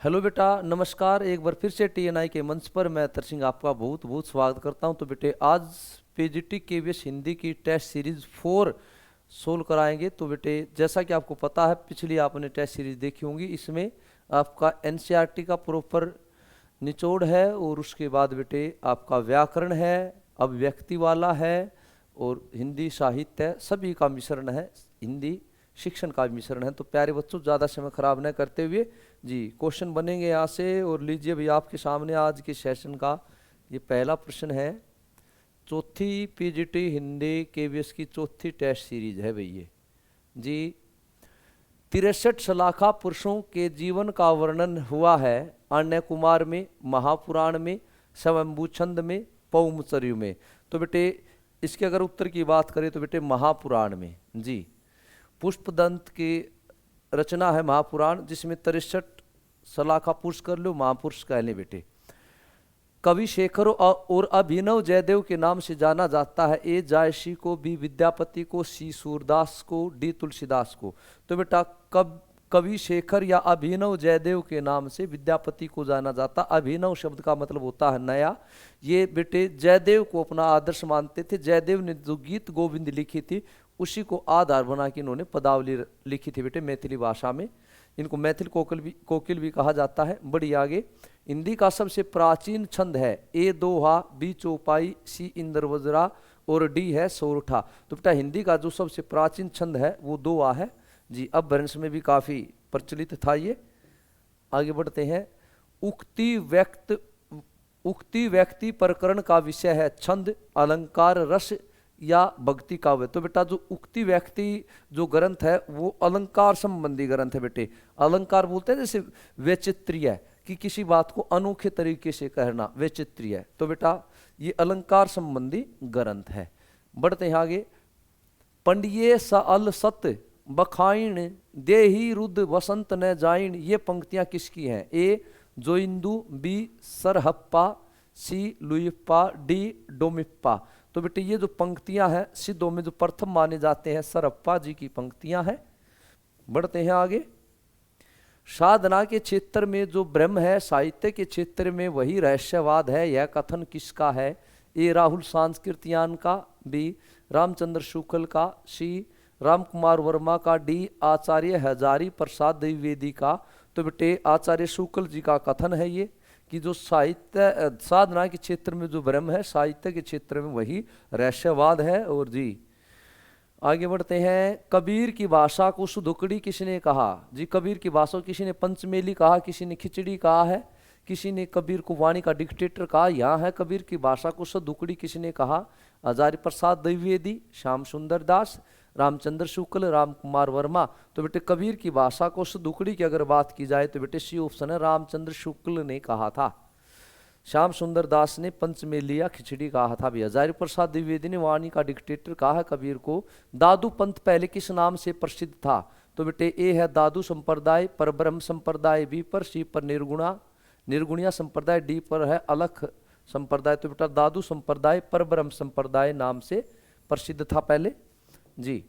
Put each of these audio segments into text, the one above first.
Hello बेटा, नमस्कार। एक बार फिर से टीएनआई के मंच पर मैं तरसिंह आपका बहुत बहुत स्वागत करता हूं। तो बेटे आज पीजीटी केवीएस हिंदी की टेस्ट सीरीज 4 सोल्व कराएंगे। तो बेटे जैसा कि आपको पता है, पिछली आपने टेस्ट सीरीज देखी होंगी। इसमें आपका एनसीईआरटी का प्रॉपर निचोड़ है और उसके बाद बेटे आपका व्याकरण है, अभिव्यक्ति वाला है और हिंदी साहित्य सभी का मिश्रण है, हिंदी शिक्षण का मिश्रण है। तो प्यारे बच्चों, ज़्यादा समय खराब न करते हुए जी क्वेश्चन बनेंगे यहाँ से। और लीजिए भाई, आपके सामने आज के सेशन का ये पहला प्रश्न है। चौथी पीजीटी हिंदी केवीएस की चौथी टेस्ट सीरीज है भाई ये जी। 63 सलाखा पुरुषों के जीवन का वर्णन हुआ है अन्य कुमार में, महापुराण में, स्वयंभू छंद में, पौमचर्य में। तो बेटे इसके अगर उत्तर की बात करें तो बेटे महापुराण में जी। पुष्पदंत की रचना है महापुराण, जिसमें 63 सलाखा पुरुष कर लो, महापुरुष कह लें बेटे। कवि शेखर और अभिनव जयदेव के नाम से जाना जाता है। ए जायसी को, बी विद्यापति को, सी सूरदास को, डी तुलसीदास को। तो बेटा कवि शेखर या अभिनव जयदेव के नाम से विद्यापति को जाना जाता। अभिनव शब्द का मतलब होता है नया। ये बेटे जयदेव को अपना आदर्श मानते थे। जयदेव ने जो गीत गोविंद लिखी थी उसी को आधार बना के इन्होंने पदावली लिखी थी बेटे मैथिली भाषा में। इनको मैथिल कोकिल भी कहा जाता है। बड़ी आगे, हिंदी का सबसे प्राचीन छंद है ए दोहा, बी चौपाई, सी इंद्रवज्रा और डी है सोरठा। तो बेटा हिंदी का जो सबसे प्राचीन छंद है वो दोहा है जी। अब भ्रंश में भी काफी प्रचलित था ये। आगे बढ़ते हैं। उक्ति व्यक्ति प्रकरण का विषय है छंद, अलंकार, रस या भक्ति काव्य। तो बेटा जो उक्ति व्यक्ति जो ग्रंथ है वो अलंकार संबंधी ग्रंथ है बेटे। अलंकार बोलते हैं जैसे वैचित्र्य, कि किसी बात को अनोखे तरीके से कहना वैचित्र्य। तो बेटा ये अलंकार संबंधी ग्रंथ है। बढ़ते हैं आगे। पंडिये सल सत बखाइन देही रुद्र वसंत न जाइन। ये पंक्तियां किसकी हैं? ए जोइंदू, बी सरहप्पा, सी लुइप्पा, डी डोमिप्पा। तो बेटे ये जो पंक्तियां हैं सिद्धों में जो प्रथम माने जाते हैं सरहप्पा जी की पंक्तियां हैं। बढ़ते हैं आगे। साधना के क्षेत्र में जो ब्रह्म है, साहित्य के क्षेत्र में वही रहस्यवाद है। यह कथन किसका है? ए राहुल सांस्कृतियान का, बी रामचंद्र शुक्ल का, सी राम कुमार वर्मा का, डी आचार्य हजारी प्रसाद द्विवेदी का। तो बेटे आचार्य शुक्ल जी का कथन है ये, कि जो साहित्य साधना के क्षेत्र में जो ब्रह्म है, साहित्य के क्षेत्र में वही रहस्यवाद है। और जी आगे बढ़ते हैं। कबीर की भाषा को सुधुकड़ी किसने कहा? जी कबीर की भाषा को किसी ने पंचमेली कहा, किसी ने खिचड़ी कहा है, किसी ने कबीर को वाणी का डिक्टेटर कहा। यहाँ है कबीर की भाषा को सुधुकड़ी किसने कहा? हजारी प्रसाद द्विवेदी, श्याम सुंदर दास, रामचंद्र शुक्ल, राम कुमार वर्मा। तो बेटे कबीर की भाषा को सुधुकड़ी की अगर बात की जाए तो बेटे सी ऑप्शन है, रामचंद्र शुक्ल ने कहा था। श्याम सुंदर दास ने पंचमेली या खिचड़ी कहा था भी। हजारी प्रसाद द्विवेदी ने वाणी का डिक्टेटर कहा है कबीर को। दादू पंथ पहले किस नाम से प्रसिद्ध था? तो बेटे ए है दादू संप्रदाय, परब्रह्म संप्रदाय, बी पर, सी पर निर्गुणिया संप्रदाय, डी पर है अलख संप्रदाय। तो बेटा दादू संप्रदाय परब्रह्म संप्रदाय नाम से प्रसिद्ध था पहले जी।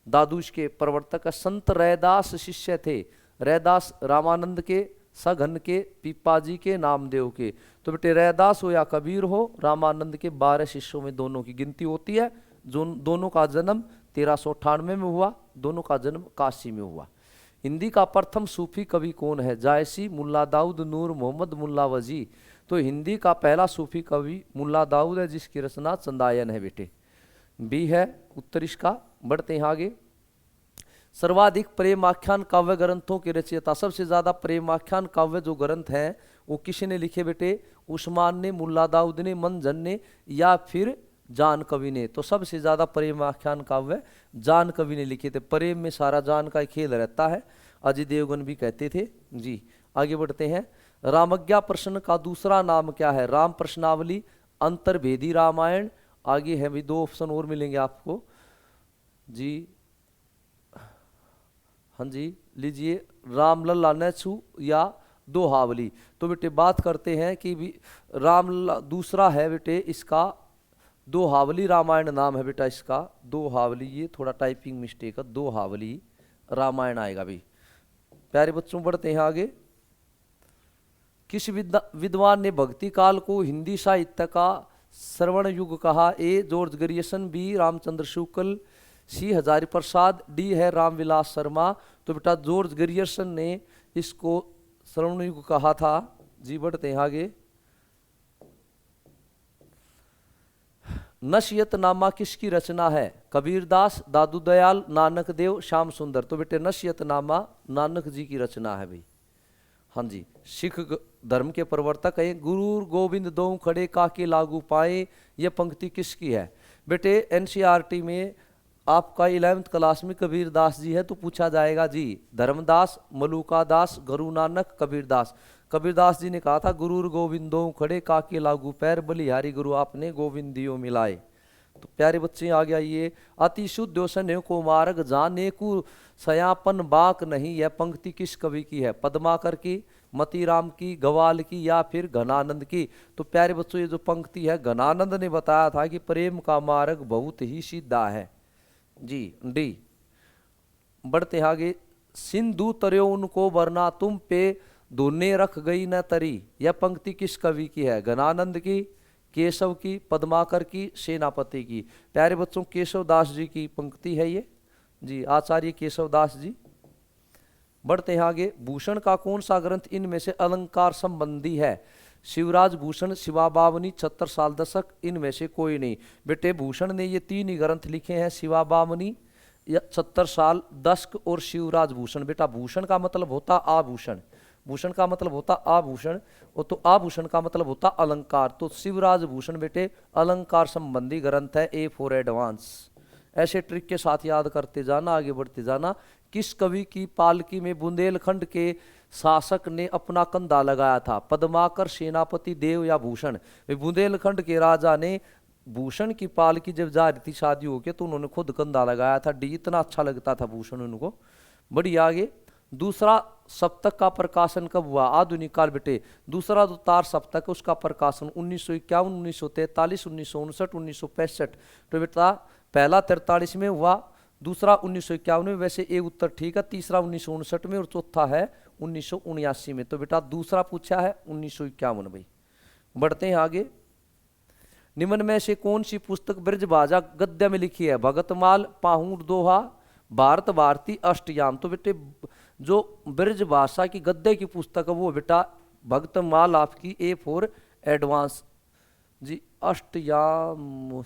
दादू इसके प्रवर्तक है। संत रैदास शिष्य थे। रैदास रामानंद के, सघन के, पीपाजी के, नामदेव के। तो बेटे रैदास हो या कबीर हो, रामानंद के 12 शिष्यों में दोनों की गिनती होती है। जो दोनों का जन्म 1398 में हुआ, दोनों का जन्म काशी में हुआ। हिंदी का प्रथम सूफी कवि कौन है? जायसी, मुल्ला दाऊद, नूर मोहम्मद, मुल्ला वजी। तो हिंदी का पहला सूफी कवि मुल्ला दाऊद है, जिसकी रचना चंदायन है बेटे। बी है उत्तर इसका। बढ़ते हैं आगे। सर्वाधिक प्रेमाख्यान काव्य ग्रंथों के रचयिता, सबसे ज्यादा प्रेमाख्यान काव्य जो ग्रंथ हैं वो किसने लिखे बेटे? उस्मान ने, मुल्ला दाऊद ने, मंजन ने या फिर जान कवि ने। तो सबसे ज्यादा प्रेमाख्यान काव्य जान कवि ने लिखे थे। प्रेम में सारा जान का खेल रहता है, अजय देवगन भी कहते थे जी। आगे बढ़ते हैं। रामज्ञा प्रश्न का दूसरा नाम क्या है? राम प्रश्नावली, अंतर्भेदी रामायण। आगे है भी 2 ऑप्शन और मिलेंगे आपको जी। हाँ जी लीजिए, रामलला नेछु या दोहावली। तो बेटे बात करते हैं कि दूसरा है बेटे इसका दोहावली रामायण नाम है बेटा इसका। दोहावली, ये थोड़ा टाइपिंग मिस्टेक है, दोहावली रामायण आएगा भी। प्यारे बच्चों बढ़ते हैं आगे। किस विद्वान ने भक्ति काल को हिंदी साहित्य का श्रवण युग कहा? A George Grierson, B Ramchandra Shukla, C Hazari Prasad, D है रामविलास शर्मा। तो बेटा जॉर्ज ग्रियर्सन ने इसको श्रवण युग कहा था जी। बढ़ते हैं आगे। नसीहतनामा किसकी रचना है? कबीरदास, दादू दयाल, नानक देव, श्याम सुंदर। तो बेटे नसीहतनामा नानक जी की रचना है भाई। हाँ जी। सिख धर्म के प्रवर्तक हैं। गुरु गोविंद दो खड़े काके लागू पाए, यह पंक्ति किसकी है? बेटे एनसीईआरटी में आपका 11वीं क्लास में कबीरदास जी है तो पूछा जाएगा जी। धर्मदास, मलुकादास, गुरु नानक, कबीरदास। कबीरदास जी ने कहा था गुरु गोविंदों खड़े काके लागू पैर, बलिहारी गुरु आपने गोविंदियों मिलाए। तो प्यारे बच्चे आगे आइए। अति शुद्ध सन्यो को मार्ग जाने को सयापन बाक नहीं, यह पंक्ति किस कवि की है? पद्माकर की, मतीराम की, गवाल की या फिर घनानंद की? तो प्यारे बच्चों ये जो पंक्ति है घनानंद ने बताया था कि प्रेम का मार्ग बहुत ही सीधा है जी। डी। बढ़ते आगे। सिंधु तरयो उनको वरना तुम पे धुने रख गई न तरी, यह पंक्ति किस कवि की है? घनानंद की, केशव की, पद्माकर की, सेनापति की? प्यारे बच्चों केशव दास जी की पंक्ति है ये जी, आचार्य केशव दास जी। बढ़ते हैं आगे। भूषण का कौन सा ग्रंथ इनमें से अलंकार संबंधी है? शिवराज भूषण, शिवाबावनी, छत्रसाल दशक, इनमें से कोई नहीं। बेटे भूषण ने ये 3 ही ग्रंथ लिखे हैं, शिवाबावनी, छत्रसाल दशक और शिवराज भूषण। बेटा भूषण का मतलब होता आभूषण, भूषण का मतलब होता आभूषण, और तो आभूषण का मतलब होता अलंकार। तो शिवराज भूषण बेटे अलंकार संबंधी ग्रंथ है। A for advance. ऐसे ट्रिक के साथ याद करते जाना, आगे बढ़ते जाना। किस कवि की पालकी में बुंदेलखंड के शासक ने अपना कंधा लगाया था? पद्माकर, सेनापति, देव या भूषण? बुंदेलखंड के राजा ने भूषण की पालकी जब जा रही थी शादी होके तो उन्होंने खुद कंधा लगाया था। डी। इतना अच्छा लगता था भूषण उनको। बड़ी आगे। दूसरा सप्तक का प्रकाशन कब हुआ? आधुनिक काल बेटे। दूसरा जो तार सप्तक है उसका प्रकाशन 1951, 1943, 1959, 1965। तो बेटा पहला 43 में हुआ, दूसरा 1951 में। वैसे एक उत्तर ठीक है, तीसरा 1959 में और चौथा है 1979 में। तो बेटा दूसरा पूछा है 1951 भाई। बढ़ते हैं आगे। निम्न में से कौन सी पुस्तक ब्रजभाषा गद्य में लिखी है? भगतमाल, पाहुर दोहा, भारत भारती, अष्टयाम। तो बेटे जो ब्रजभाषा की गद्य की पुस्तक है वो बेटा भगतमाल आपकी। ए फॉर एडवांस जी। अष्टयाम,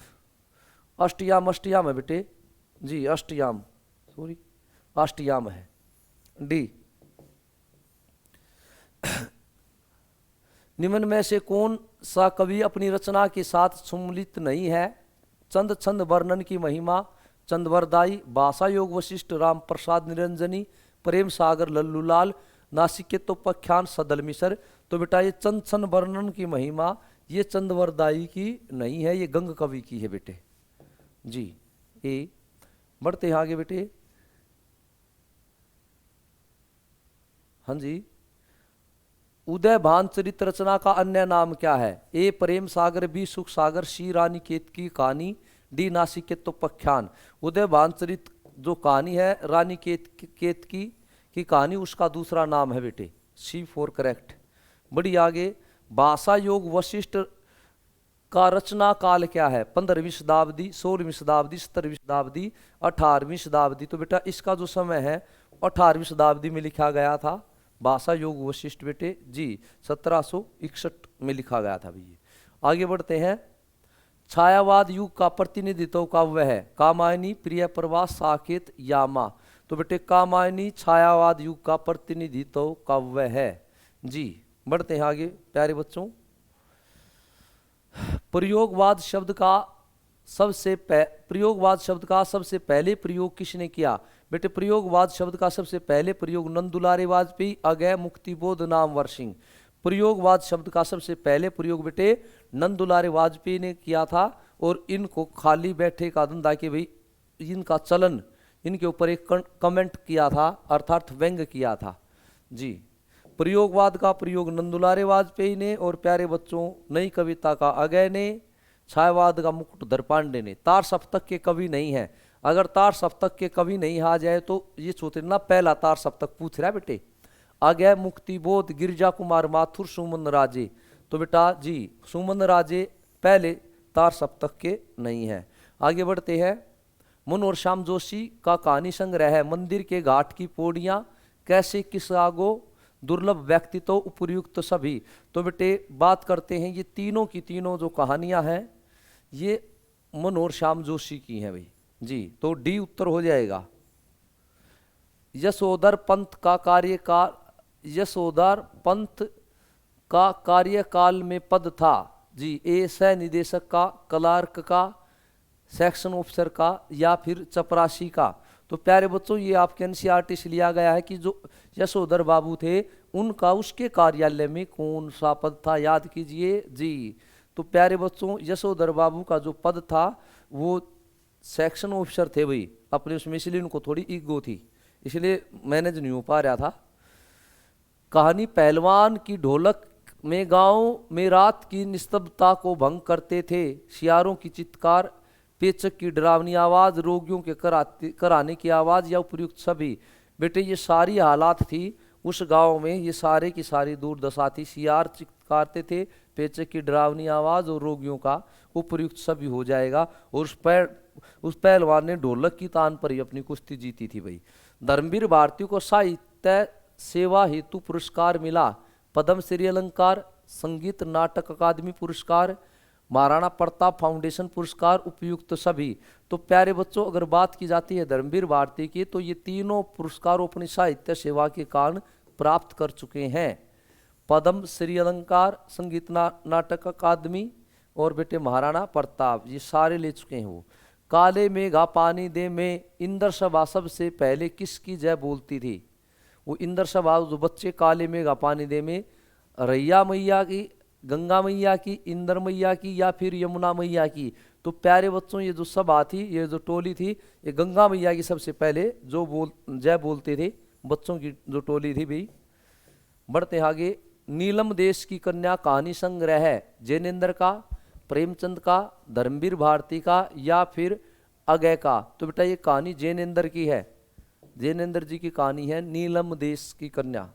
अष्टयाम, अष्टयाम है बेटे जी, अष्टयाम, सॉरी अष्टयाम है। डी। निम्न में से कौन सा कवि अपनी रचना के साथ सम्मिलित नहीं है? चंद छंद वर्णन की महिमा, चंदवरदाई, भाषा योग वशिष्ठ राम प्रसाद निरंजनी, प्रेम सागर लल्लूलाल, नासिकेतोपाख्यान सदल मिसर। तो बेटा ये चंद छंद वर्णन की महिमा ये चंदवरदाई की नहीं है, ये गंग कवि की है बेटे जी। ए। बढ़ते हैं आगे बेटे। हाँ जी। उदय भान चरित रचना का अन्य नाम क्या है? ए प्रेम सागर, बी सुख सागर, सी रानी केत की कहानी, डी नासिकेतोपाख्यान। उदय भान चरित जो कहानी है रानी केत की कहानी, उसका दूसरा नाम है बेटे सी फॉर करेक्ट। बड़ी आगे। भाषा योग वशिष्ठ का रचना काल क्या है? 15वीं शताब्दी, 16वीं शताब्दी, 17वीं शताब्दी, 18वीं शताब्दी। तो बेटा इसका जो समय है 18वीं शताब्दी में लिखा गया था भाषा योग वशिष्ठ बेटे जी। 1761 में लिखा गया था भैया। आगे बढ़ते हैं। छायावाद युग का प्रतिनिधित्व काव्य है? कामायनी, प्रिय प्रवास, साकेत, यामा। तो बेटे कामायनी छायावाद युग का प्रतिनिधित्व काव्य है जी। बढ़ते हैं आगे प्यारे बच्चों। प्रयोगवाद शब्द का सबसे पहले प्रयोग किसने किया? बेटे प्रयोगवाद शब्द का सबसे पहले प्रयोग नंदुलारे वाजपेयी, अगय, मुक्तिबोध, नामवर सिंह। प्रयोगवाद शब्द का सबसे पहले प्रयोग बेटे नंदुलारे वाजपेयी ने किया था, और इनको खाली बैठे का धंधा कि भाई इनका चलन, इनके ऊपर एक कमेंट किया था, अर्थात व्यंग किया था जी। प्रयोगवाद का प्रयोग नंदुलारे वाजपेयी ने, और प्यारे बच्चों नई कविता का अगय ने, छायावाद का मुकुटधर पांडे ने। तार सप्तक के कवि नहीं है। अगर तार सप्तक के कवि नहीं आ जाए तो ये सोचे ना पहला तार सप्तक पूछ रहा है बेटे। आगे मुक्ति बोध गिरजा कुमार माथुर सुमन राजे। तो बेटा जी सुमन राजे पहले तार सप्तक के नहीं है। आगे बढ़ते हैं। मनोहर श्याम जोशी का कहानी संग्रह है मंदिर के घाट की पौड़ियां, कैसे किसागो, दुर्लभ व्यक्तित्व, उपयुक्त सभी। तो बेटे बात करते हैं ये तीनों की तीनों जो कहानियां हैं ये मनोहर श्याम जोशी की हैं भाई जी। तो डी उत्तर हो जाएगा। यशोधर पंत का कार्यकाल, यशोधर पंत का कार्यकाल में पद था जी। ए सह निदेशक का, क्लार्क का, सेक्शन ऑफिसर का या फिर चपरासी का। तो प्यारे बच्चों ये आपके एनसीईआरटी से लिया गया है कि जो यशोधर बाबू थे उनका उसके कार्यालय में कौन सा पद था, याद कीजिए जी। तो प्यारे बच्चों यशोधर बाबू का जो पद था वो सेक्शन ऑफिसर थे भाई अपने उसमें, इसलिए उनको थोड़ी ईगो थी, इसलिए मैनेज नहीं हो पा रहा था। कहानी पहलवान की ढोलक में गांव में रात की निस्तब्धता को भंग करते थे। सियारों की चित्कार, पेचक की डरावनी आवाज, रोगियों के कराने की आवाज या उपयुक्त सभी। बेटे ये सारी हालात थी उस गांव में, ये सारे की सारी दुर्दशा थी। सियार चित्कारते थे, पेचक की डरावनी आवाज और रोगियों का उपयुक्त सभी हो जाएगा। और उस पहलवान ने ढोलक की तान पर ही अपनी कुश्ती जीती थी भाई। धर्मवीर भारती को साहित्य सेवा हेतु पुरस्कार मिला, पद्मश्री अलंकार, संगीत नाटक अकादमी पुरस्कार, महाराणा प्रताप फाउंडेशन पुरस्कार, उपयुक्त सभी। तो प्यारे बच्चों अगर बात की जाती है धर्मवीर भारती की तो ये तीनों पुरस्कारों अपनी साहित्य सेवा के कारण प्राप्त कर चुके हैं। पद्म श्री अलंकार, संगीत नाटक अकादमी और बेटे महाराणा प्रताप, ये सारे ले चुके हैं वो। काले मेघा पानी दे में इंद्र सभा सबसे पहले किसकी जय बोलती थी? वो इंद्र सभा जो बच्चे काले मेघा पानी दे में रैया मैया की, गंगा मैया की, इंद्र मैया की या फिर यमुना मैया की। तो प्यारे बच्चों ये जो सभा थी, ये जो टोली थी, ये गंगा मैया की सबसे पहले जो जय बोलते थे बच्चों की जो टोली थी भाई। बढ़ते आगे। नीलम देश की कन्या कहानी संग्रह है जैनेन्द्र का, प्रेमचंद का, धर्मवीर भारती का या फिर अगय का। तो बेटा ये कहानी जैनेन्द्र की है, जैनेन्द्र जी की कहानी है नीलम देश की कन्या।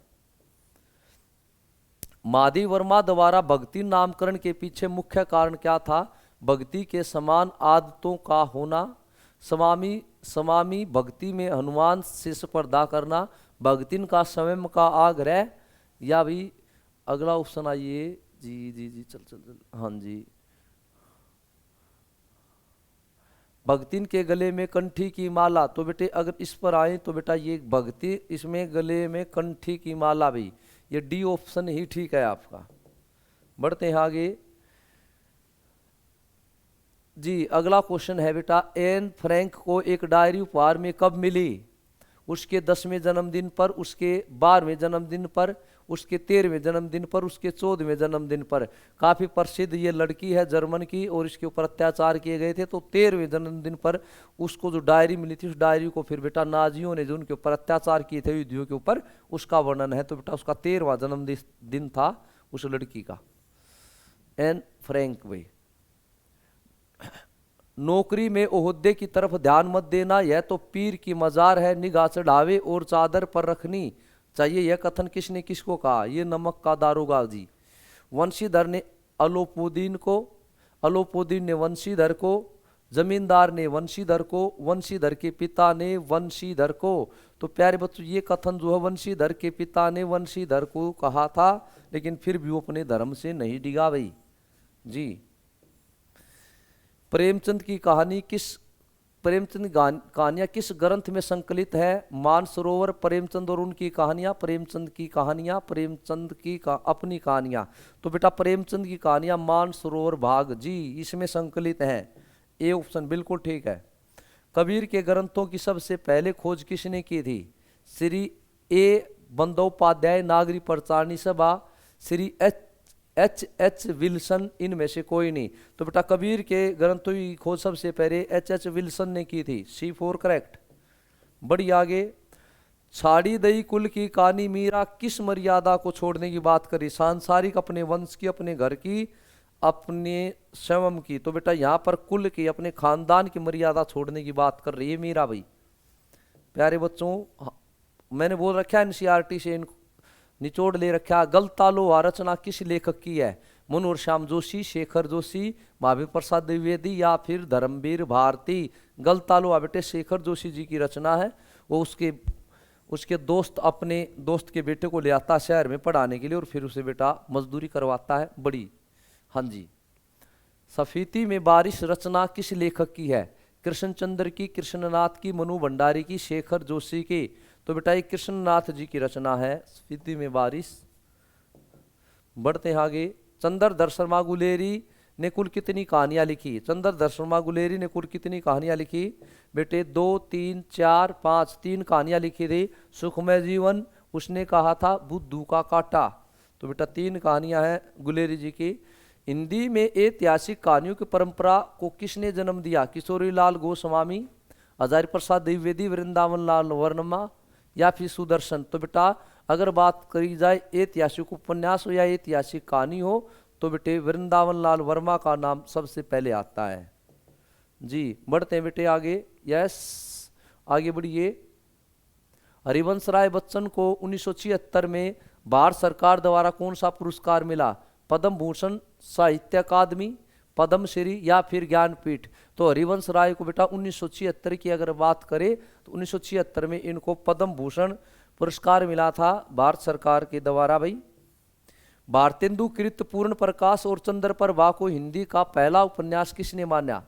माधव वर्मा द्वारा भक्ति नामकरण के पीछे मुख्य कारण क्या था? भक्ति के समान आदतों का होना, समामी भक्ति में हनुमान से स्पर्धा करना, भक्तिन का स्वयं का आग्रह, या भी अगला ऑप्शन आइए जी जी जी चल हाँ जी। भक्तिन के गले में कंठी की माला। तो बेटे अगर इस पर आए तो बेटा ये भक्ति, इसमें गले में कंठी की माला भी, ये डी ऑप्शन ही ठीक है आपका। बढ़ते हैं आगे जी। अगला क्वेश्चन है बेटा एन फ्रैंक को एक डायरी उपहार में कब मिली? उसके 10वें जन्मदिन पर, उसके 12वें जन्मदिन पर, उसके 13वें जन्मदिन पर, उसके 14वें जन्मदिन पर। काफ़ी प्रसिद्ध ये लड़की है जर्मन की और इसके ऊपर अत्याचार किए गए थे। तो 13वें जन्मदिन पर उसको जो डायरी मिली थी उस डायरी को फिर बेटा नाजियों ने जो उनके ऊपर अत्याचार किए थे युद्धियों के ऊपर उसका वर्णन है। तो बेटा उसका 13वां जन्मदिन था उस लड़की का। एन फ्रैंक भाई। नौकरी में ओहदे की तरफ ध्यान मत देना, यह तो पीर की मजार है, निगाह चढ़ावे और चादर पर रखनी चाहिए। यह कथन किसने किसको कहा? ये नमक का दारोगा जी। वंशीधर ने अलोपुद्दीन को, अलोपुद्दीन ने वंशीधर को, जमींदार ने वंशीधर को, वंशीधर के पिता ने वंशीधर को। तो प्यारे बच्चों ये कथन जो है वंशीधर के पिता ने वंशीधर को कहा था, लेकिन फिर भी वो अपने धर्म से नहीं डिगा भाई जी। प्रेमचंद की कहानी प्रेमचंद कहानियां किस ग्रंथ में संकलित है? मानसरोवर, प्रेमचंद और उनकी कहानियां, प्रेमचंद की कहानियां, प्रेमचंद की अपनी कहानियां। तो बेटा प्रेमचंद की कहानियां मानसरोवर भाग जी इसमें संकलित हैं। ए ऑप्शन बिल्कुल ठीक है। कबीर के ग्रंथों की सबसे पहले खोज किसने की थी? श्री ए बंदोपाध्याय, नागरी प्रचारणी सभा, श्री एच विल्सन, इनमें से कोई नहीं। तो बेटा कबीर के ग्रंथों की खोज सबसे पहले एच विल्सन ने की थी। C4 correct. बड़ी आगे। छाड़ी दई कुल की कहानी मीरा किस मर्यादा को छोड़ने की बात करी? सांसारिक, अपने वंश की, अपने घर की, अपने स्वयं की। तो बेटा यहाँ पर कुल की, अपने खानदान की मर्यादा छोड़ने की बात कर रही है मीरा भाई। प्यारे बच्चों मैंने बोल रखा है NCERT से निचोड़ ले रखा। गलतालो आ रचना किस लेखक की है? मनोहर श्याम जोशी, शेखर जोशी, महावीर प्रसाद द्विवेदी या फिर धर्मवीर भारती। गलतालो आ बेटे शेखर जोशी जी की रचना है। वो उसके दोस्त अपने दोस्त के बेटे को ले आता शहर में पढ़ाने के लिए और फिर उसे बेटा मजदूरी करवाता है बड़ी। हाँ जी। सफीती में बारिश रचना किस लेखक की है? कृष्णचंद्र की, कृष्णनाथ की, मनु भंडारी की, शेखर जोशी की। तो बेटा ये कृष्णनाथ जी की रचना है सफीती में बारिश। बढ़ते हैं आगे। चंद्रधर शर्मा गुलेरी ने कुल कितनी कहानियां लिखी? चंद्रधर शर्मा गुलेरी ने कुल कितनी कहानियां लिखी? बेटे 2, 3, 4, 5, 3 कहानियां लिखी थी। सुखमय जीवन, उसने कहा था बुद्धू का कांटा। तो बेटा 3 कहानियां हैं गुलेरी जी की। हिंदी में ऐतिहासिक कहानियों की परंपरा को किसने जन्म दिया? किशोरी लाल गोस्वामी, हजारी प्रसाद द्विवेदी, वृंदावन लाल वर्मा या फिर सुदर्शन। तो बेटा अगर बात करी जाए ऐतिहासिक उपन्यास हो या ऐतिहासिक कहानी हो तो बेटे वृंदावन लाल वर्मा का नाम सबसे पहले आता है जी। बढ़ते हैं बेटे आगे। यस, आगे बढ़िए। हरिवंश राय बच्चन को 1976 में भारत सरकार द्वारा कौन सा पुरस्कार मिला? पद्म भूषण, साहित्य अकादमी, पद्मश्री या फिर ज्ञानपीठ। तो हरिवंश राय को बेटा 1976 की अगर बात करें तो 1976 में इनको पद्म भूषण पुरस्कार मिला था भारत सरकार के द्वारा भाई। भारतेंदु कृत पूर्ण प्रकाश और चंद्र प्रभा को हिंदी का पहला उपन्यास किसने माना?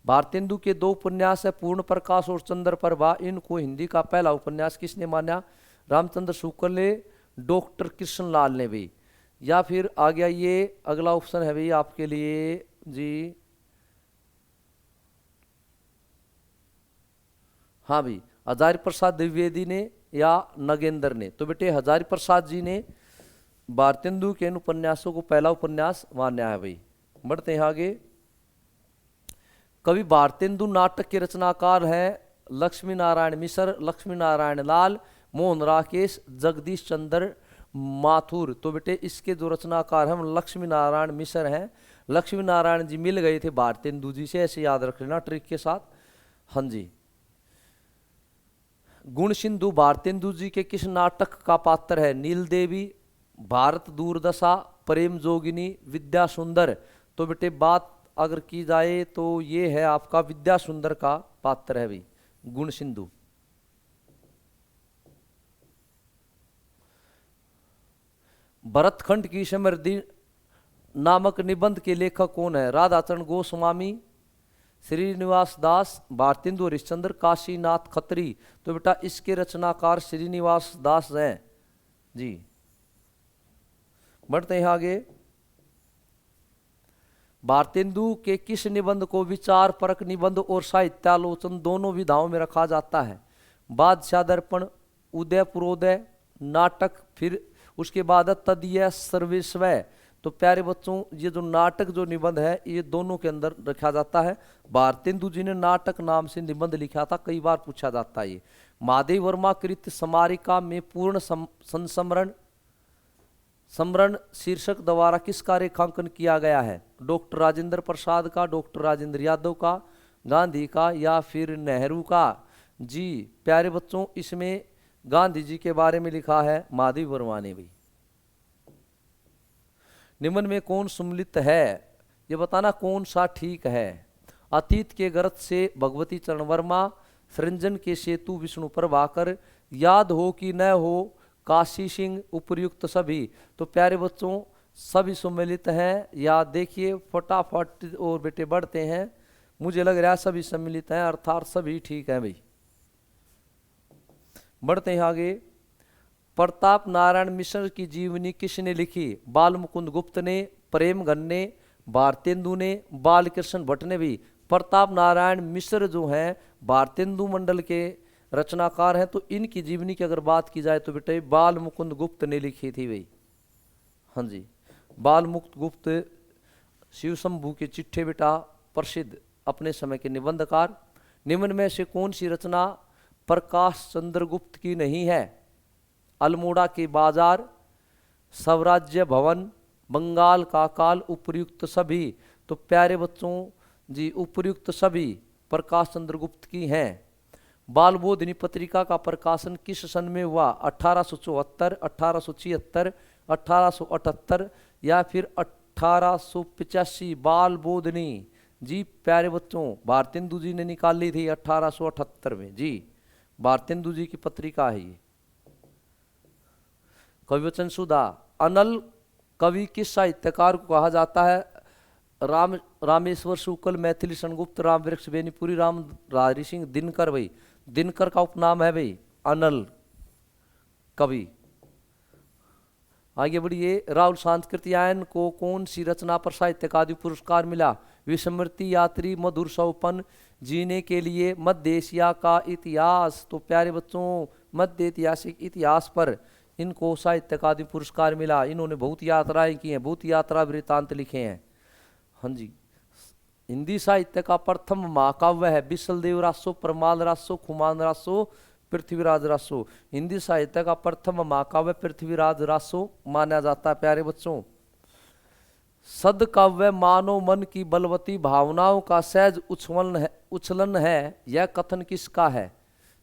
भारतेंदु के 2 उपन्यास है पूर्ण प्रकाश और चंद्र प्रभा, इनको हिंदी का पहला उपन्यास किसने माना? रामचंद्र शुक्ल ने, डॉक्टर कृष्णलाल ने भी। या फिर आ गया ये अगला ऑप्शन है भाई आपके लिए जी। हाँ भाई, हजारी प्रसाद द्विवेदी ने या नगेंद्र ने। तो बेटे हजारी प्रसाद जी ने भारतेंदु के इन उपन्यासों को पहला उपन्यास माना है भाई। बढ़ते हैं आगे। कवि भारतेंदु नाटक के रचनाकार हैं लक्ष्मी नारायण मिश्र, लक्ष्मी नारायण लाल, मोहन राकेश, जगदीश चंद्र माथुर। तो बेटे इसके जो रचनाकार हैं लक्ष्मी नारायण मिश्र हैं। लक्ष्मी नारायण जी मिल गए थे भारतेंदु जी से, ऐसे याद रख लेना ट्रिक के साथ। हाँ जी। गुण सिंधु भारतेंदु जी के किस नाटक का पात्र है? नील देवी, भारत दूरदशा, प्रेम जोगिनी, विद्या सुंदर। तो बेटे बात अगर की जाए तो ये है आपका विद्या सुंदर का पात्र है भाई गुण सिंधु। भरतखंड की समृद्धि नामक निबंध के लेखक कौन है? राधाचरण गोस्वामी, श्रीनिवास दास, भारतेंदु हरिश्चंद्र, काशीनाथ खत्री। तो बेटा इसके रचनाकार श्रीनिवास दास हैं जी। बढ़ते हैं आगे। भारतेंदु के किस निबंध को विचार परक निबंध और साहित्यालोचन दोनों विधाओं में रखा जाता है? बादशाह दर्पण, उदयपुरोदय, नाटक, फिर उसके बाद तदीय सर्वेस्वय। तो प्यारे बच्चों ये जो नाटक जो निबंध है ये दोनों के अंदर रखा जाता है। भारतेंदु जी ने नाटक नाम से निबंध लिखा था, कई बार पूछा जाता है ये। महादेव वर्मा कृत स्मारिका में पूर्ण समरण शीर्षक द्वारा किसका रेखांकन किया गया है? डॉक्टर राजेंद्र प्रसाद का, डॉक्टर राजेंद्र यादव का, गांधी का या फिर नेहरू का? जी प्यारे बच्चों इसमें गांधी जी के बारे में लिखा है महादेव वर्मा ने भी। निम्न में कौन सम्मिलित है ये बताना कौन सा ठीक है? अतीत के गर्त से भगवती चरण वर्मा, सृंजन के सेतु विष्णु प्रभाकर, याद हो कि न हो काशी सिंह, उपर्युक्त सभी। तो प्यारे बच्चों सभी सम्मिलित हैं या देखिए फटाफट और बेटे बढ़ते हैं। मुझे लग रहा है सभी सम्मिलित हैं अर्थात सभी ठीक है भाई। बढ़ते हैं आगे। प्रताप नारायण मिश्र की जीवनी किसने लिखी? बाल मुकुंद गुप्त ने, प्रेमघन ने, भारतेंदु ने, बालकृष्ण भट्ट ने भी। प्रताप नारायण मिश्र जो हैं भारतेंदु मंडल के रचनाकार हैं, तो इनकी जीवनी की अगर बात की जाए तो बेटे बाल मुकुंद गुप्त ने लिखी थी भाई। हाँ जी, बाल मुकुंद गुप्त शिव शंभू के चिट्ठे बेटा प्रसिद्ध अपने समय के निबंधकार। निम्न में से कौन सी रचना प्रकाश चंद्र गुप्त की नहीं है? अल्मोड़ा के बाजार, स्वराज्य भवन, बंगाल का काल, उपर्युक्त सभी। तो प्यारे बच्चों जी उपर्युक्त सभी प्रकाश चंद्र गुप्त की हैं। बाल बोधिनी पत्रिका का प्रकाशन किस सन में हुआ? 1874, 1876, 1878 या फिर 1885? बाल बोधिनी जी प्यारे बच्चों भारतेंदु जी ने निकाली थी 1878 में जी। भारतेंदु जी की पत्रिका है ये। कविवचन सुधा। अनल कवि किस साहित्यकार को कहा जाता है? रामेश्वर शुक्ल, मैथिली सेनगुप्त, राम वृक्ष बेनीपुरी, राम रारी सिंह, दिनकर। भाई दिनकर का उपनाम है भाई अनल कवि। आगे बढ़िए। राहुल सांस्कृत्यायन को कौन सी रचना पर साहित्य अकादमी पुरस्कार मिला? विस्मृति, यात्री, मधुर सौपन, जीने के लिए, मध्य एशिया का इतिहास। तो प्यारे बच्चों मध्य ऐतिहासिक इतिहास पर इनको साहित्य अकादमी पुरस्कार मिला। इन्होंने बहुत यात्राएं की हैं, बहुत यात्रा वृत्तांत लिखे हैं। हाँ जी। हिंदी साहित्य का प्रथम महाकाव्य है बिसल रासो, परमाल रासो, खुमान रासो, पृथ्वीराज रासो। हिंदी साहित्य का प्रथम महाकाव्य पृथ्वीराज रासो माना जाता है प्यारे बच्चों। सदकाव्य मानव मन की बलवती भावनाओं का सहज उछलन है, यह कथन किसका है?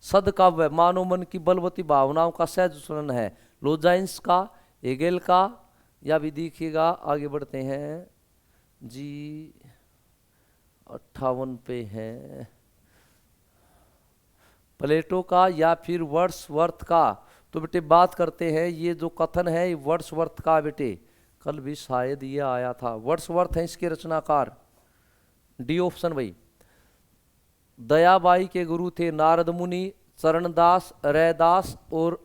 सदकाव्य मानव मन की बलवती भावनाओं का सहज उछलन है, लोजाइंस का, हेगेल का, या भी देखिएगा। आगे बढ़ते हैं जी। 58 पे है प्लेटो का या फिर वर्ड्सवर्थ का? तो बेटे बात करते हैं, ये जो कथन है ये वर्ड्सवर्थ का बेटे, कल भी शायद ये आया था। वर्ड्सवर्थ है इसके रचनाकार। डी ऑप्शन भाई। दयाबाई के गुरु थे नारद मुनि, चरणदास, रैदास और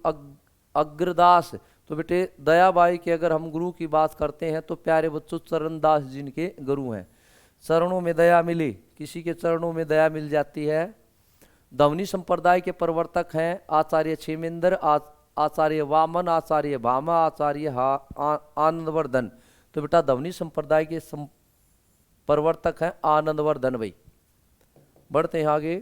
अग्रदास। तो बेटे दयाबाई के अगर हम गुरु की बात करते हैं तो प्यारे बच्चों चरणदास जिनके गुरु हैं। चरणों में दया मिली, किसी के चरणों में दया मिल जाती है। धवनी संप्रदाय के प्रवर्तक हैं आचार्य क्षेमेंद्र, आचार्य वामन, आचार्य भामा, आचार्य आनंदवर्धन। तो बेटा धवनी संप्रदाय के प्रवर्तक हैं आनंदवर्धन भाई। बढ़ते हैं आगे।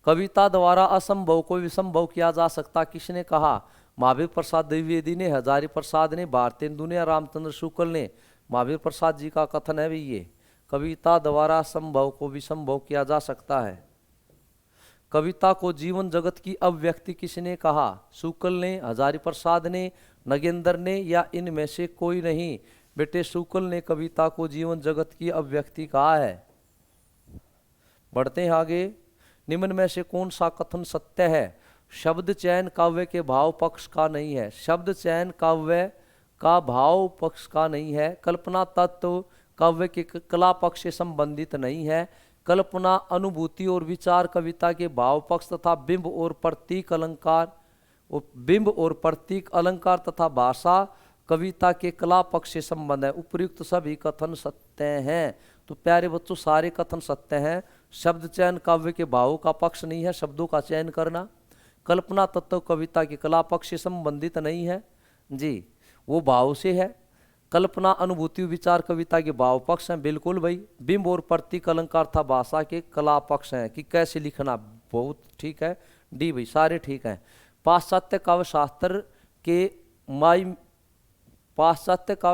कविता द्वारा असंभव को विसंभव किया जा सकता किसने कहा? महावीर प्रसाद द्विवेदी ने, हजारी प्रसाद ने, भारतेंदु ने, रामचंद्र शुक्ल ने। महावीर प्रसाद जी का कथन है भी ये, कविता द्वारा संभव को विसंभव किया जा सकता है। कविता को जीवन जगत की अभिव्यक्ति किसने कहा? शुक्ल ने, हजारी प्रसाद ने, नगेंद्र ने, या इनमें से कोई नहीं? बेटे शुक्ल ने कविता को जीवन जगत की अभिव्यक्ति कहा है। बढ़ते हैं आगे। निम्न में से कौन सा कथन सत्य है? शब्द चयन काव्य के भाव पक्ष का नहीं है। शब्द चयन काव्य का भाव पक्ष का नहीं है। कल्पना तत्व काव्य के कला पक्ष से संबंधित नहीं है। कल्पना, अनुभूति और विचार कविता के भाव पक्ष तथा बिंब और प्रतीक अलंकार तथा भाषा कविता के कला पक्ष से संबंध है। उपर्युक्त सभी कथन सत्य हैं। तो प्यारे बच्चों सारे कथन सत्य हैं। शब्द चयन काव्य के भावों का पक्ष नहीं है, शब्दों का चयन करना। कल्पना तत्व कविता के कला पक्ष से संबंधित नहीं है जी, वो भाव से है। कल्पना, अनुभूति, विचार कविता के भाव पक्ष हैं, बिल्कुल भाई। बिंब और प्रतीक अलंकार था भाषा के कला पक्ष हैं कि कैसे लिखना, बहुत ठीक है। डी भाई सारे ठीक हैं। पाश्चात्य काव्य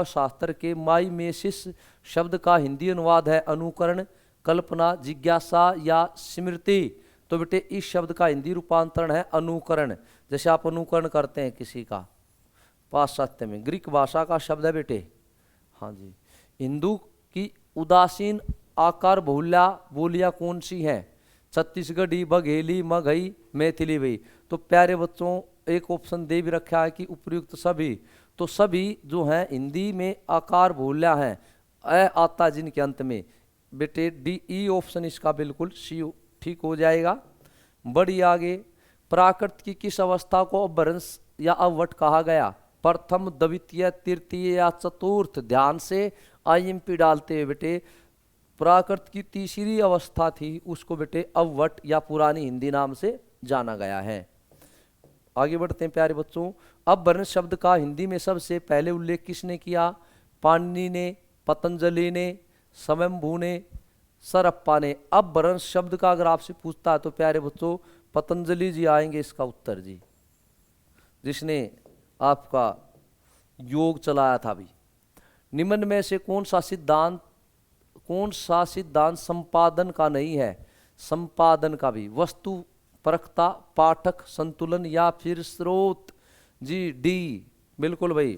शास्त्र के माइमेसिस शब्द का हिंदी अनुवाद है अनुकरण, कल्पना, जिज्ञासा या स्मृति। तो बेटे इस शब्द का हिंदी रूपांतरण है अनुकरण। जैसे आप अनुकरण करते हैं किसी का पाश्चात्य में, ग्रीक भाषा का शब्द है बेटे। हाँ जी। हिंदू की उदासीन आकार बहुल्य बोलियां कौन सी हैं? छत्तीसगढ़ी, बघेली, मगही, मैथिली भाई। तो प्यारे बच्चों एक ऑप्शन दे भी रखा है कि उपर्युक्त सभी। तो सभी जो हैं हिंदी में आकार बहुल्य हैं, अ आता जिनके अंत में। बेटे डी ई ऑप्शन इसका बिल्कुल सी ठीक हो जाएगा। बड़ी आगे। प्राकृत की किस अवस्था को अपभ्रंश या अववट कहा गया? प्रथम, द्वितीय, तृतीय या चतुर्थ? ध्यान से आईएमपी डालते हुए बेटे प्राकृत की तीसरी अवस्था थी, उसको बेटे अववट या पुरानी हिंदी नाम से जाना गया है। आगे बढ़ते हैं प्यारे बच्चों। अपभ्रंश शब्द का हिंदी में सबसे पहले उल्लेख किसने किया? पाणिनि ने, पतंजलि ने, स्वयंभू ने, सरप्पा ने। अपभ्रंश शब्द का अगर आपसे पूछता है तो प्यारे बच्चों पतंजलि जी आएंगे इसका उत्तर जी, जिसने आपका योग चलाया था भी। निम्न में से कौन सा सिद्धांत संपादन का नहीं है? संपादन का भी, वस्तु परखता, पाठक, संतुलन या फिर स्रोत। जी डी, बिल्कुल भाई,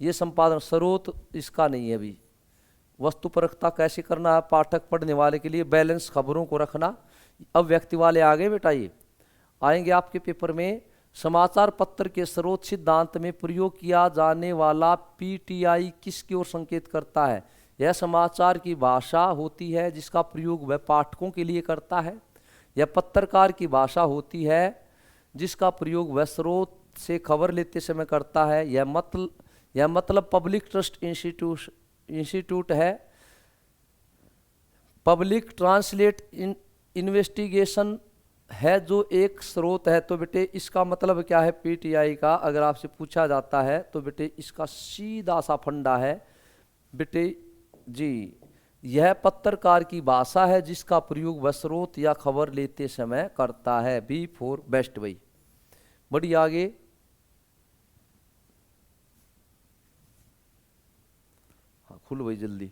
ये संपादन, स्रोत इसका नहीं है भी। वस्तु परखता कैसे करना है पाठक पढ़ने वाले के लिए, बैलेंस खबरों को रखना। अब व्यक्ति वाले आ गए बेटा, ये आएंगे आपके पेपर में। समाचार पत्र के स्रोत सिद्धांत में प्रयोग किया जाने वाला पीटीआई किसकी ओर संकेत करता है? यह समाचार की भाषा होती है जिसका प्रयोग वह पाठकों के लिए करता है, यह पत्रकार की भाषा होती है जिसका प्रयोग वह स्रोत से खबर लेते समय करता है, यह मतलब पब्लिक ट्रस्ट इंस्टीट्यूट है, पब्लिक ट्रांसलेट इन्वेस्टिगेशन है जो एक स्रोत है। तो बेटे इसका मतलब क्या है पीटीआई का, अगर आपसे पूछा जाता है तो बेटे इसका सीधा सा फंडा है बेटे जी, यह पत्रकार की भाषा है जिसका प्रयोग वह स्रोत या खबर लेते समय करता है। बी फॉर बेस्ट भाई। बढ़िए आगे, हाँ खुल भाई जल्दी।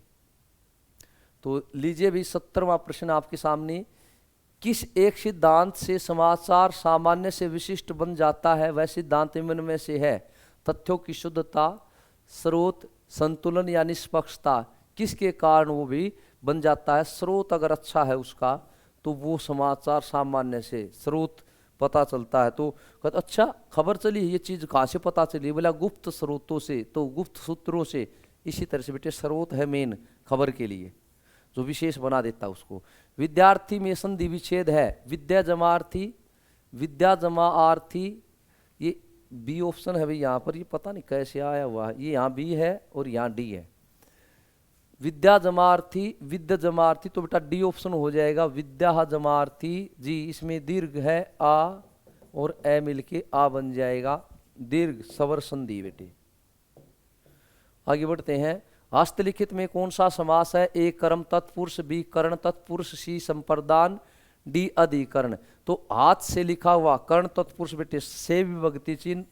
तो लीजिए भी 70वां प्रश्न आपके सामने, किस एक सिद्धांत से समाचार सामान्य से विशिष्ट बन जाता है? वह सिद्धांत निम्न में से है? तथ्यों की शुद्धता, स्रोत, संतुलन या निष्पक्षता। किसके कारण वो भी बन जाता है? स्रोत अगर अच्छा है उसका तो वो समाचार सामान्य से, स्रोत पता चलता है। तो कहते अच्छा खबर चली ये चीज कहाँ से पता चली? बोला गुप्त स्रोतों से, तो गुप्त सूत्रों से। इसी तरह से बेटे स्रोत है मेन खबर के लिए जो विशेष बना देता है उसको। विद्यार्थी में संधि विच्छेद है, विद्या जमार्थी, विद्या जमा आर्थी, ये बी ऑप्शन है भाई यहाँ पर, ये पता नहीं कैसे आया हुआ है, ये यहाँ बी है और यहाँ डी है। विद्या जमार्थी, विद्या जमार्थी, तो बेटा डी ऑप्शन हो जाएगा, विद्या जमार्थी। जी इसमें दीर्घ है आ और ए मिलके आ बन जाएगा, दीर्घ स्वर संधि बेटे। आगे बढ़ते हैं, हस्तलिखित में कौन सा समास है? ए कर्म तत्पुरुष, बी कर्ण तत्पुरुष, सी संप्रदान, डी अधिकरण। तो हाथ से लिखा हुआ कर्ण तत्पुरुष बेटे से विभक्ति चिन्ह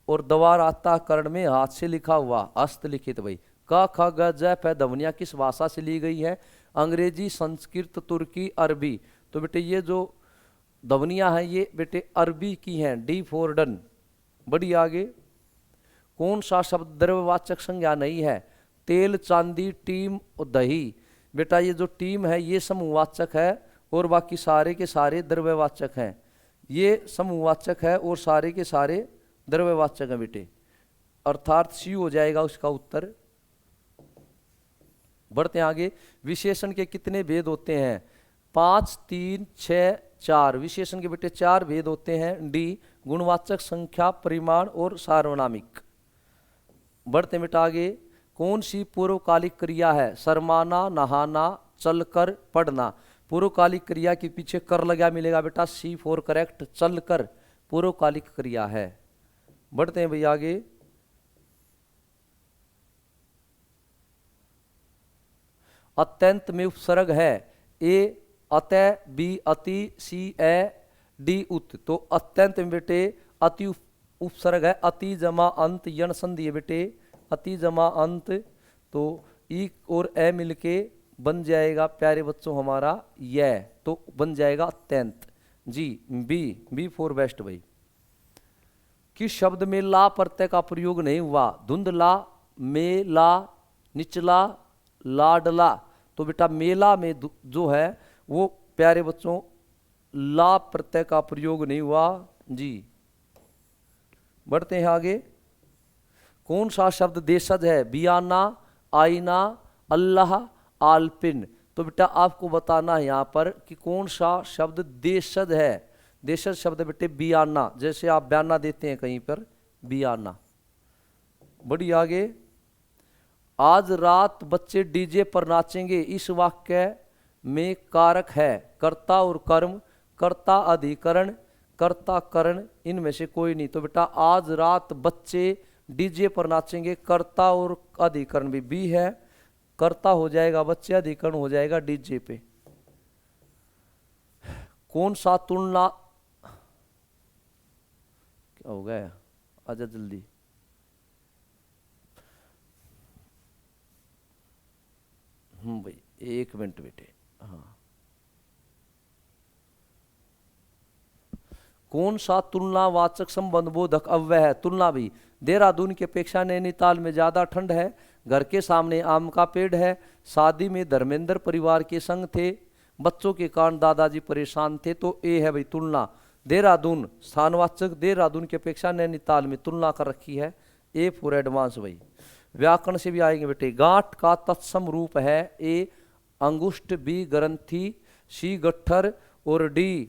और द्वार आता कर्ण में हाथ से लिखा हुआ हस्तलिखित भाई। क ख ग ज फ ध्वनियां किस भाषा से ली गई है? अंग्रेजी, संस्कृत, तुर्की, अरबी। तो बेटे ये जो ध्वनियां हैं ये बेटे अरबी की हैं, डी फॉर डन। बड़ी आगे, कौन सा शब्द द्रव्यवाचक संज्ञा नहीं है? तेल, चांदी, टीम और दही। बेटा ये जो टीम है ये समूहवाचक है और बाकी सारे के सारे द्रव्यवाचक हैं। ये समूहवाचक है और सारे के सारे द्रव्यवाचक हैं बेटे, अर्थात सी हो जाएगा उसका उत्तर। बढ़ते हैं आगे, विशेषण के कितने भेद होते हैं? 5, 3, 6, 4। विशेषण के बेटे 4 भेद होते हैं। डी गुणवाचक, संख्या, परिमाण और सार्वनामिक। बढ़ते बेटा आगे, कौन सी पूर्वकालिक क्रिया है? शर्माना, नहाना, चलकर, पढ़ना। पूर्वकालिक क्रिया के पीछे कर लगा मिलेगा बेटा, सी फॉर करेक्ट, चलकर पूर्वकालिक क्रिया है। बढ़ते हैं भैया आगे, अत्यंत में उपसर्ग है। ए अतः, बी अति, सी ए, डी उत। तो अत्यंत में बेटे अति उपसर्ग है, अति जमा अंत यण संधि है बेटे, अति जमा अंत। तो ई और ए मिलके बन जाएगा प्यारे बच्चों हमारा यह, तो बन जाएगा अत्यंत। जी बी फॉर बेस्ट भाई। किस शब्द में ला प्रत्यय का प्रयोग नहीं हुआ? धुंधला, मेला, निचला, लाडला। तो बेटा मेला में जो है वो प्यारे बच्चों ला प्रत्यय का प्रयोग नहीं हुआ जी। बढ़ते हैं आगे, कौन सा शब्द देशज है? बियाना, आईना, अल्लाह, आलपिन। तो बेटा आपको बताना है यहाँ पर कि कौन सा शब्द देशज है। देशज शब्द बेटे बियाना, जैसे आप बयाना देते हैं कहीं पर, बियाना। बड़ी आगे, आज रात बच्चे डीजे पर नाचेंगे। इस वाक्य में कारक है कर्ता और कर्म, कर्ता अधिकरण, कर्ता करण, इनमें से कोई नहीं। तो बेटा आज रात बच्चे डीजे पर नाचेंगे, कर्ता और अधिकरण भी बी है, कर्ता हो जाएगा बच्चे, अधिकरण हो जाएगा डीजे पे। कौन सा तुलना, क्या हो गया, आजा जल्दी। भाई 1 मिनट बेटे, हाँ कौन सा तुलनावाचक संबंध बोधक अव्यय है? तुलना भी। देहरादून की अपेक्षा नैनीताल में ज्यादा ठंड है। घर के सामने आम का पेड़ है। शादी में धर्मेंद्र परिवार के संग थे। बच्चों के कारण दादाजी परेशान थे। तो ए है भाई तुलना। देहरादून स्थानवाचक, देहरादून की अपेक्षा नैनीताल में तुलना कर रखी है। ए फॉर एडवांस भाई। व्याकरण से भी आएंगे बेटे। गांठ का तत्सम रूप है। ए अंगुष्ठ, बी ग्रंथि, सी गट्ठर और डी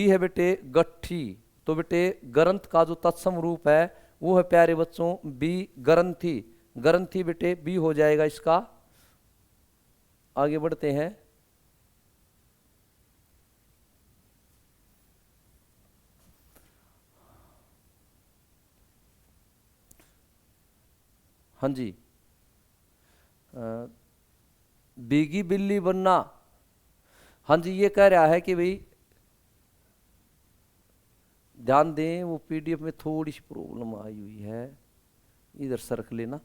है बेटे गट्ठी। तो बेटे ग्रंथ का जो तत्सम रूप है वो है प्यारे बच्चों बी ग्रंथि। ग्रंथि बेटे बी हो जाएगा इसका। आगे बढ़ते हैं। हाँ जी, बीगी बिल्ली बनना। हाँ जी, ये कह रहा है कि भाई ध्यान दें, वो पीडीएफ में थोड़ी सी प्रॉब्लम आई हुई है, इधर सरक लेना।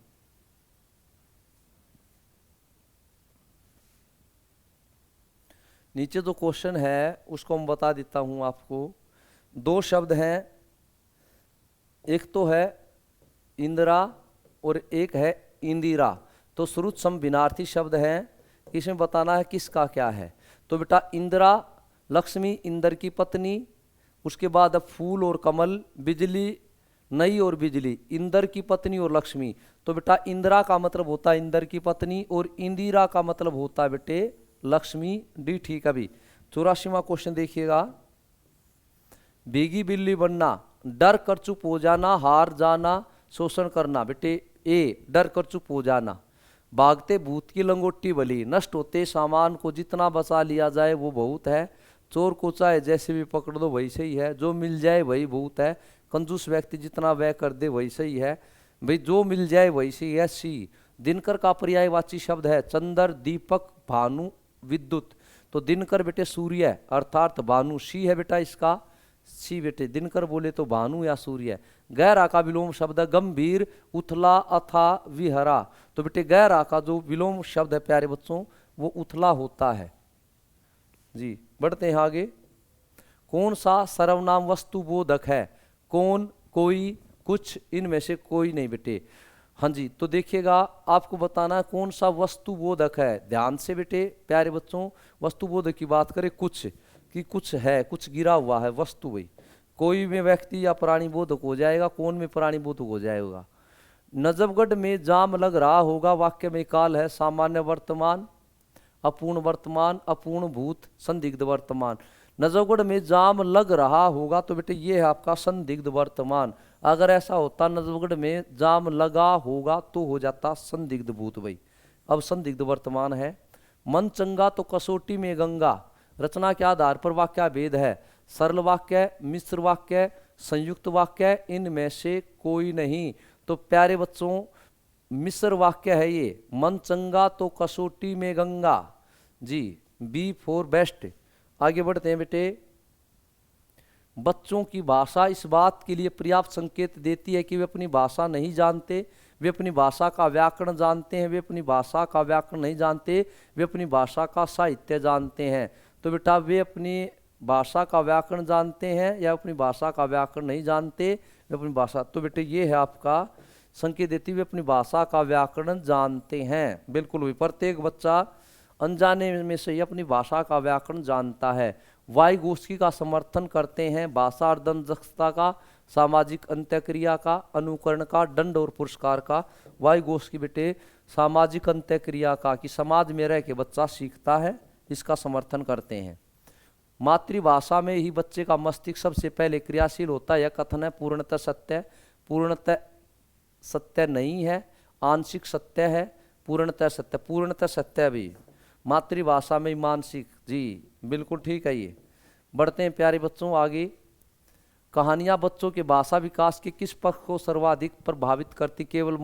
नीचे जो क्वेश्चन है उसको मैं बता देता हूं आपको। दो शब्द हैं, एक तो है इंदिरा और एक है इंदिरा। तो श्रुत सम भिन्नार्थी शब्द हैं, इसमें बताना है किसका क्या है। तो बेटा इंदिरा लक्ष्मी, इंद्र की पत्नी। उसके बाद अब फूल और कमल, बिजली नई और बिजली, इंद्र की पत्नी और लक्ष्मी। तो बेटा इंदिरा का मतलब होता है इंद्र की पत्नी और इंदिरा का मतलब होता है बेटे लक्ष्मी। डी ठीक है अभी। 84वां क्वेश्चन देखिएगा। भीगी बिल्ली बनना, डर कर चुप हो जाना, हार जाना, शोषण करना। बेटे ए डर कर चुप हो जाना। भागते भूत की लंगोटी भली, नष्ट होते सामान को जितना बचा लिया जाए वो बहुत है। चोर को चाहे जैसे भी पकड़ दो वही सही है, जो मिल जाए वही बहुत है। कंजूस व्यक्ति जितना व्यय कर दे वही सही है। भाई जो मिल जाए वही सही है। सी दिनकर का पर्यायवाची शब्द है चंद्र, दीपक, भानु, विद्युत। तो दिनकर बेटे सूर्य अर्थात भानु। सी है बेटा इसका। सी बेटे दिनकर बोले तो भानु या सूर्य। गहरा का विलोम शब्द है गंभीर, उथला, अथा, विहरा। तो बेटे गहरा का जो विलोम शब्द है प्यारे बच्चों वो उथला होता है जी। बढ़ते हैं आगे। कौन सा सर्वनाम वस्तु बोधक है? कौन, कोई, कुछ, इनमें से कोई नहीं बेटे। हाँ जी, तो देखिएगा आपको बताना है कौन सा वस्तु बोधक है। ध्यान से बेटे प्यारे बच्चों, वस्तु बोधक की बात करें कुछ कि कुछ है, कुछ गिरा हुआ है वस्तु। भाई कोई में व्यक्ति या प्राणी बोधक हो जाएगा, कौन में प्राणी बोधक हो जाएगा। नजफगढ़ में जाम लग रहा होगा, वाक्य में काल है सामान्य वर्तमान, अपूर्ण वर्तमान, अपूर्ण भूत, संदिग्ध वर्तमान। नजफगढ़ में जाम लग रहा होगा तो बेटे ये है आपका संदिग्ध वर्तमान। अगर ऐसा होता नजफगढ़ में जाम लगा होगा तो हो जाता संदिग्ध भूत। भाई अब संदिग्ध वर्तमान है। मन चंगा तो कसौटी में गंगा। रचना के आधार पर वाक्य भेद है। सरल वाक्य, मिश्र वाक्य, संयुक्त वाक्य, इनमें से कोई नहीं। तो प्यारे बच्चों मिश्र वाक्य है ये। मन चंगा तो कसौटी में Ganga ji. B for best. आगे बढ़ते हैं बेटे। बच्चों की भाषा इस बात के लिए पर्याप्त संकेत देती है कि वे अपनी भाषा नहीं जानते, वे अपनी भाषा का व्याकरण जानते हैं। वे अपनी भाषा का व्याकरण नहीं जानते, वे अपनी भाषा का साहित्य जानते हैं। तो बेटा वे अपनी भाषा का व्याकरण जानते हैं या अपनी भाषा का व्याकरण नहीं जानते, वे अपनी भाषा। तो बेटे ये है आपका संकेत देती हुए अपनी भाषा का व्याकरण जानते हैं। बिल्कुल भी प्रत्येक बच्चा अनजाने में से ही अपनी भाषा का व्याकरण जानता है। वाइगोस्की का समर्थन करते हैं भाषा और दक्षता का, सामाजिक अंत्यक्रिया का, अनुकरण का, दंड और पुरस्कार का। वाइगोस्की बेटे सामाजिक अंत्यक्रिया का कि समाज में रह के बच्चा सीखता है, इसका समर्थन करते हैं। मातृभाषा में ही बच्चे का मस्तिष्क सबसे पहले क्रियाशील होता है। यह कथन है पूर्णतः सत्य। पूर्णतः सत्य नहीं है, आंशिक सत्य है। पूर्णतः सत्य, पूर्णतः सत्य भी मातृभाषा में मानसिक जी। बिल्कुल ठीक है ये। बढ़ते हैं प्यारे बच्चों आगे। कहानियां बच्चों के भाषा विकास के किस पक्ष को सर्वाधिक प्रभावित करती? केवल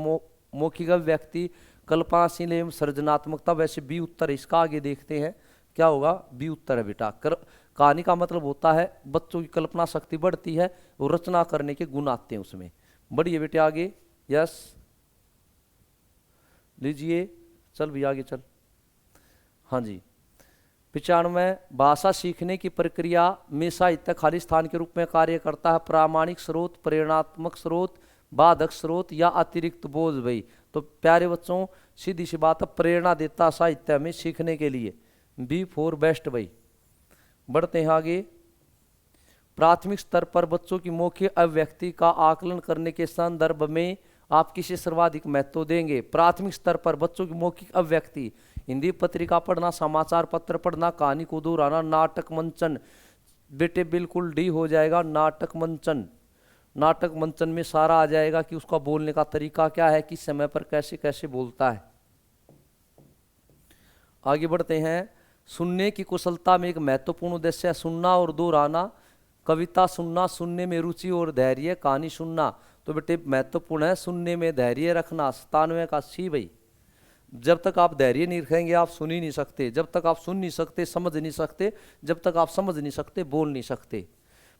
मौखिक व्यक्ति, कल्पनाशील एवं सृजनात्मकता। वैसे बी उत्तर है इसका। आगे देखते हैं क्या होगा। बी उत्तर है बेटा। कहानी का मतलब होता है बच्चों की कल्पना शक्ति बढ़ती है और रचना करने के गुण आते हैं उसमें। बढ़िए बेटे आगे। यस लीजिए, चल भी आगे चल। हाँ जी, 95 भाषा सीखने की प्रक्रिया में साहित्य खाली स्थान के रूप में कार्य करता है। प्रामाणिक स्रोत, प्रेरणात्मक स्रोत, बाधक स्रोत या अतिरिक्त बोझ भाई। तो प्यारे बच्चों सीधी सी बात है, प्रेरणा देता साहित्य में सीखने के लिए। बी फॉर बेस्ट भाई। बढ़ते हैं आगे। प्राथमिक स्तर पर बच्चों की मौखिक अभिव्यक्ति का आकलन करने के संदर्भ में आप किसे सर्वाधिक महत्व देंगे? प्राथमिक स्तर पर बच्चों की मौखिक अभिव्यक्ति, हिंदी पत्रिका पढ़ना, समाचार पत्र पढ़ना, कहानी को दोहराना, नाटक मंचन। बेटे बिल्कुल डी हो जाएगा, नाटक मंचन। नाटक मंचन में सारा आ जाएगा कि उसका बोलने का तरीका क्या है, किस समय पर कैसे कैसे बोलता है। आगे बढ़ते हैं। सुनने की कुशलता में एक महत्वपूर्ण उद्देश्य है सुनना और दोहराना। कविता सुनना, सुनने में रुचि और धैर्य, कहानी सुनना। तो बेटे महत्वपूर्ण है सुनने में धैर्य रखना। 97 का सी भाई। जब तक आप धैर्य नहीं रखेंगे आप सुन ही नहीं सकते। जब तक आप सुन नहीं सकते समझ नहीं सकते। जब तक आप समझ नहीं सकते बोल नहीं सकते।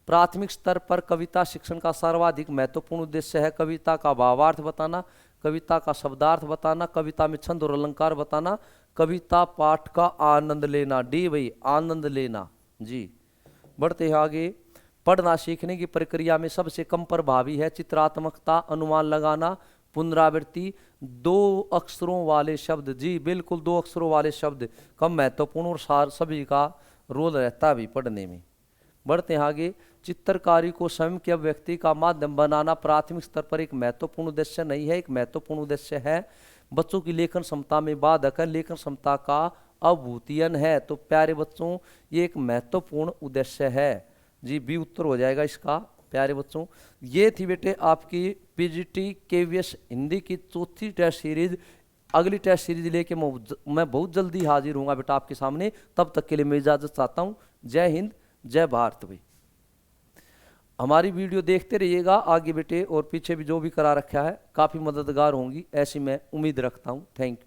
प्राथमिक स्तर पर कविता शिक्षण का सर्वाधिक महत्वपूर्ण उद्देश्य है कविता का भावार्थ बताना, कविता का शब्दार्थ बताना, कविता में छंद और अलंकार बताना, कविता पाठ का आनंद लेना। डी भाई, आनंद लेना जी। बढ़ते हैं आगे। पढ़ना सीखने की प्रक्रिया में सबसे कम प्रभावी है चित्रात्मकता, अनुमान लगाना, पुनरावृत्ति, 2 अक्षरों वाले शब्द। जी बिल्कुल, 2 अक्षरों वाले शब्द कम महत्वपूर्ण और सार सभी का रोल रहता है भी पढ़ने में। बढ़ते हैं आगे। चित्रकारी को स्वयं के अभिव्यक्ति का माध्यम बनाना प्राथमिक स्तर पर एक महत्वपूर्ण उद्देश्य नहीं है, एक महत्वपूर्ण उद्देश्य है। बच्चों की लेखन क्षमता में बाधक है, लेखन क्षमता का अभूतियन है। तो प्यारे बच्चों ये एक महत्वपूर्ण उद्देश्य है जी। बी उत्तर हो जाएगा इसका। प्यारे बच्चों ये थी बेटे आपकी पीजीटी केवीएस हिंदी की चौथी टेस्ट सीरीज। अगली टेस्ट सीरीज लेके मैं बहुत जल्दी हाजिर हूँगा बेटा आपके सामने। तब तक के लिए मैं इजाज़त चाहता हूँ। जय हिंद, जय भारत भाई। हमारी वीडियो देखते रहिएगा आगे बेटे, और पीछे भी जो भी करा रखा है काफ़ी मददगार होंगी ऐसी मैं उम्मीद रखता हूँ। Thank you.